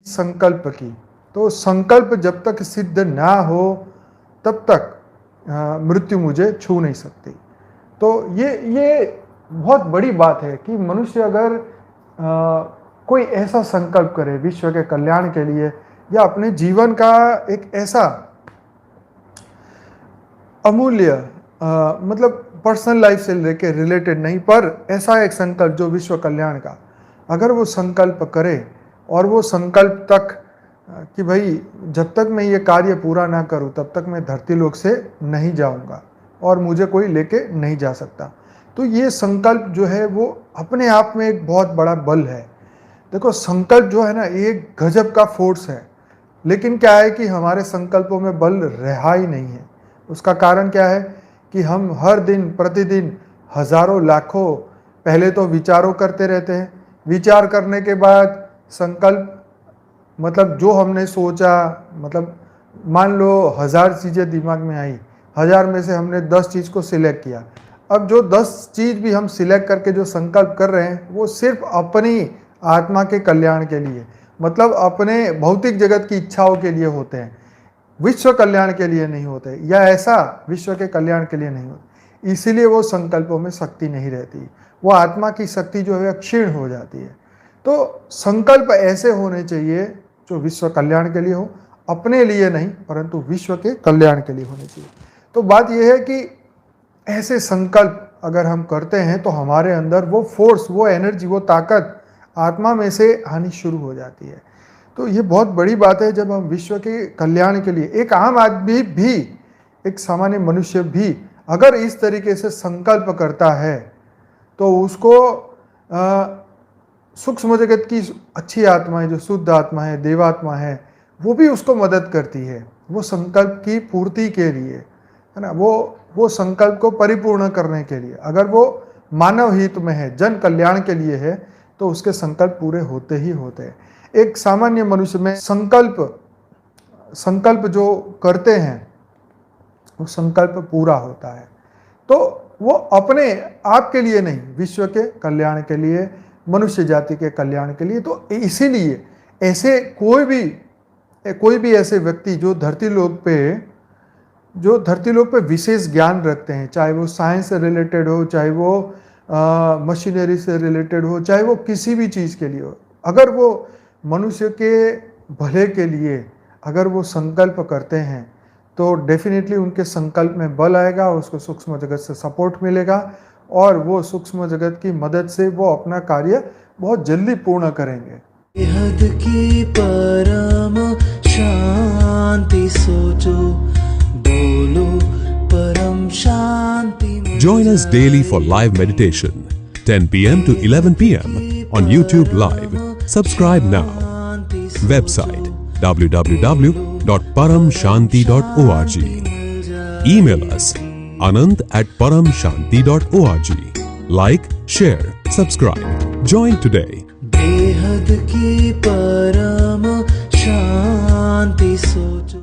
संकल्प की। तो संकल्प जब तक सिद्ध ना हो तब तक मृत्यु मुझे छू नहीं सकती। तो ये बहुत बड़ी बात है कि मनुष्य अगर कोई ऐसा संकल्प करे विश्व के कल्याण के लिए, या अपने जीवन का एक ऐसा अमूल्य मतलब पर्सनल लाइफ से लेके रिलेटेड नहीं, पर ऐसा एक संकल्प जो विश्व कल्याण का, अगर वो संकल्प करे और वो संकल्प तक कि भाई जब तक मैं ये कार्य पूरा ना करूं तब तक मैं धरती लोक से नहीं जाऊंगा और मुझे कोई लेके नहीं जा सकता, तो ये संकल्प जो है वो अपने आप में एक बहुत बड़ा बल है। देखो संकल्प जो है ना, एक गजब का फोर्स है, लेकिन क्या है कि हमारे संकल्पों में बल रहा ही नहीं है। उसका कारण क्या है कि हम हर दिन प्रतिदिन हजारों लाखों पहले तो विचारों करते रहते हैं। विचार करने के बाद संकल्प, मतलब जो हमने सोचा, मतलब मान लो 1000 चीज़ें दिमाग में आई, 1000 में से हमने 10 चीज़ को सिलेक्ट किया। अब जो 10 चीज़ भी हम सिलेक्ट करके जो संकल्प कर रहे हैं वो सिर्फ अपनी आत्मा के कल्याण के लिए, मतलब अपने भौतिक जगत की इच्छाओं के लिए होते हैं, विश्व कल्याण के लिए नहीं होते, या ऐसा विश्व के कल्याण के लिए नहीं होते। इसीलिए वो संकल्पों में शक्ति नहीं रहती, वो आत्मा की शक्ति जो है क्षीण हो जाती है। तो संकल्प ऐसे होने चाहिए जो विश्व कल्याण के लिए हो, अपने लिए नहीं परंतु विश्व के कल्याण के लिए होने चाहिए। तो बात यह है कि ऐसे संकल्प अगर हम करते हैं तो हमारे अंदर वो फोर्स, वो एनर्जी, वो ताकत आत्मा में से आनी शुरू हो जाती है। तो ये बहुत बड़ी बात है जब हम विश्व के कल्याण के लिए, एक आम आदमी भी, एक सामान्य मनुष्य भी अगर इस तरीके से संकल्प करता है तो उसको सूक्ष्म जगत की अच्छी आत्माएं, जो शुद्ध आत्मा है, देवात्मा है, वो भी उसको मदद करती है, वो संकल्प की पूर्ति के लिए, है ना, वो संकल्प को परिपूर्ण करने के लिए। अगर वो मानव हित में है, जन कल्याण के लिए है, तो उसके संकल्प पूरे होते ही होते हैं। एक सामान्य मनुष्य में संकल्प जो करते हैं वो संकल्प पूरा होता है, तो वो अपने आप के लिए नहीं, विश्व के कल्याण के लिए, मनुष्य जाति के कल्याण के लिए। तो इसीलिए ऐसे कोई भी ऐसे व्यक्ति जो धरती लोक पे विशेष ज्ञान रखते हैं, चाहे वो साइंस से रिलेटेड हो, चाहे वो मशीनरी से रिलेटेड हो, चाहे वो किसी भी चीज़ के लिए हो, अगर वो मनुष्य के भले के लिए अगर वो संकल्प करते हैं तो डेफिनेटली उनके संकल्प में बल आएगा, उसको सूक्ष्म जगत से सपोर्ट मिलेगा और वो सूक्ष्म जगत की मदद से वो अपना कार्य बहुत जल्दी पूर्ण करेंगे। बेहद की परम शांति सोचो, बोलो परम शांति। Join us daily for live meditation, 10 p.m. to 11 p.m. on YouTube Live. Subscribe now. Website www.paramshanti.org. Email us anant@paramshanti.org. Like, share, subscribe. Join today. बेहद की परम शांति सोचो।